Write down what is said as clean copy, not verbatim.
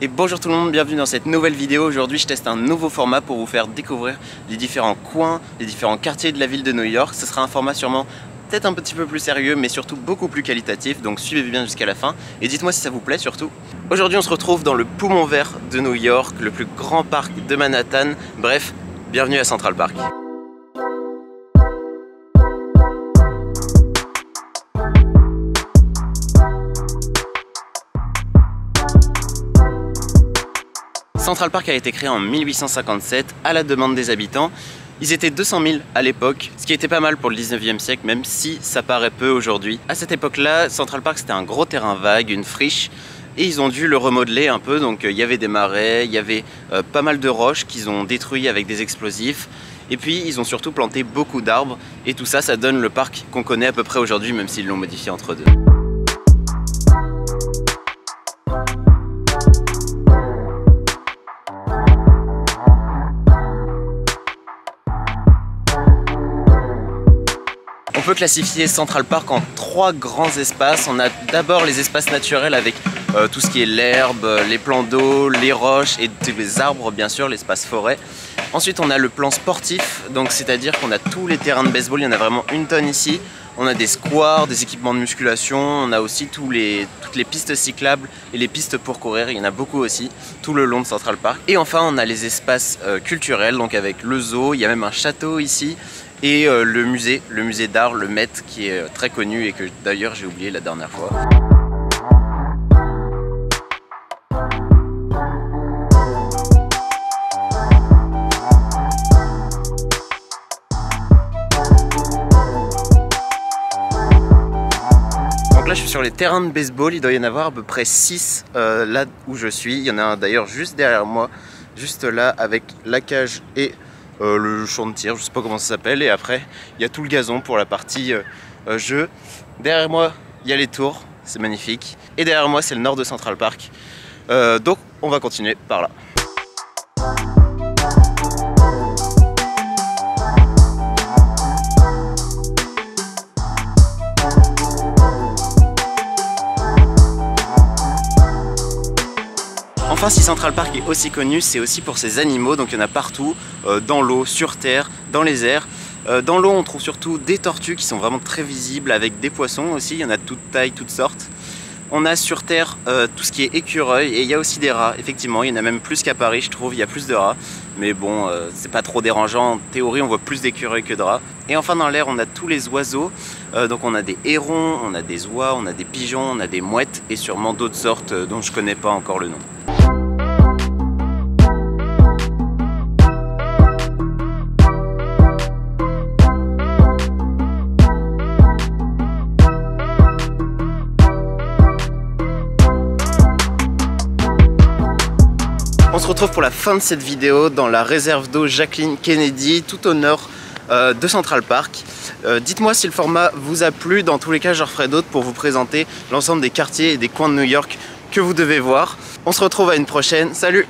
Et bonjour tout le monde, bienvenue dans cette nouvelle vidéo. Aujourd'hui je teste un nouveau format pour vous faire découvrir les différents coins, les différents quartiers de la ville de New York. Ce sera un format sûrement peut-être un petit peu plus sérieux mais surtout beaucoup plus qualitatif, donc suivez bien jusqu'à la fin et dites-moi si ça vous plaît surtout. Aujourd'hui on se retrouve dans le poumon vert de New York, le plus grand parc de Manhattan. Bref, bienvenue à Central Park. Central Park a été créé en 1857 à la demande des habitants. Ils étaient 200 000 à l'époque, ce qui était pas mal pour le 19e siècle, même si ça paraît peu aujourd'hui. À cette époque-là, Central Park c'était un gros terrain vague, une friche, et ils ont dû le remodeler un peu. Donc il y avait des marais, il y avait pas mal de roches qu'ils ont détruits avec des explosifs. Et puis ils ont surtout planté beaucoup d'arbres, et tout ça, ça donne le parc qu'on connaît à peu près aujourd'hui, même s'ils l'ont modifié entre deux. On peut classifier Central Park en trois grands espaces. On a d'abord les espaces naturels avec tout ce qui est l'herbe, les plans d'eau, les roches et tous les arbres bien sûr, l'espace forêt. Ensuite on a le plan sportif, donc c'est-à-dire qu'on a tous les terrains de baseball, il y en a vraiment une tonne ici. On a des squares, des équipements de musculation, on a aussi toutes les pistes cyclables et les pistes pour courir, il y en a beaucoup aussi, tout le long de Central Park. Et enfin on a les espaces culturels, donc avec le zoo, il y a même un château ici. Et le musée d'art, le Met, qui est très connu et que d'ailleurs j'ai oublié la dernière fois. Donc là je suis sur les terrains de baseball, il doit y en avoir à peu près 6 là où je suis. Il y en a un d'ailleurs juste derrière moi, juste là avec la cage et le champ de tir, je sais pas comment ça s'appelle, et après il y a tout le gazon pour la partie jeu. Derrière moi il y a les tours, c'est magnifique, et derrière moi c'est le nord de Central Park, donc on va continuer par là. Enfin, si Central Park est aussi connu, c'est aussi pour ses animaux, donc il y en a partout, dans l'eau, sur terre, dans les airs. Dans l'eau, on trouve surtout des tortues qui sont vraiment très visibles, avec des poissons aussi, il y en a de toutes tailles, toutes sortes. On a sur terre tout ce qui est écureuil, et il y a aussi des rats, effectivement, il y en a même plus qu'à Paris, je trouve, il y a plus de rats. Mais bon, c'est pas trop dérangeant, en théorie on voit plus d'écureuils que de rats. Et enfin dans l'air, on a tous les oiseaux, donc on a des hérons, on a des oies, on a des pigeons, on a des mouettes, et sûrement d'autres sortes dont je connais pas encore le nom. On se retrouve pour la fin de cette vidéo dans la réserve d'eau Jacqueline Kennedy, tout au nord de Central Park. Dites-moi si le format vous a plu, dans tous les cas j'en referai d'autres pour vous présenter l'ensemble des quartiers et des coins de New York que vous devez voir. On se retrouve à une prochaine, salut!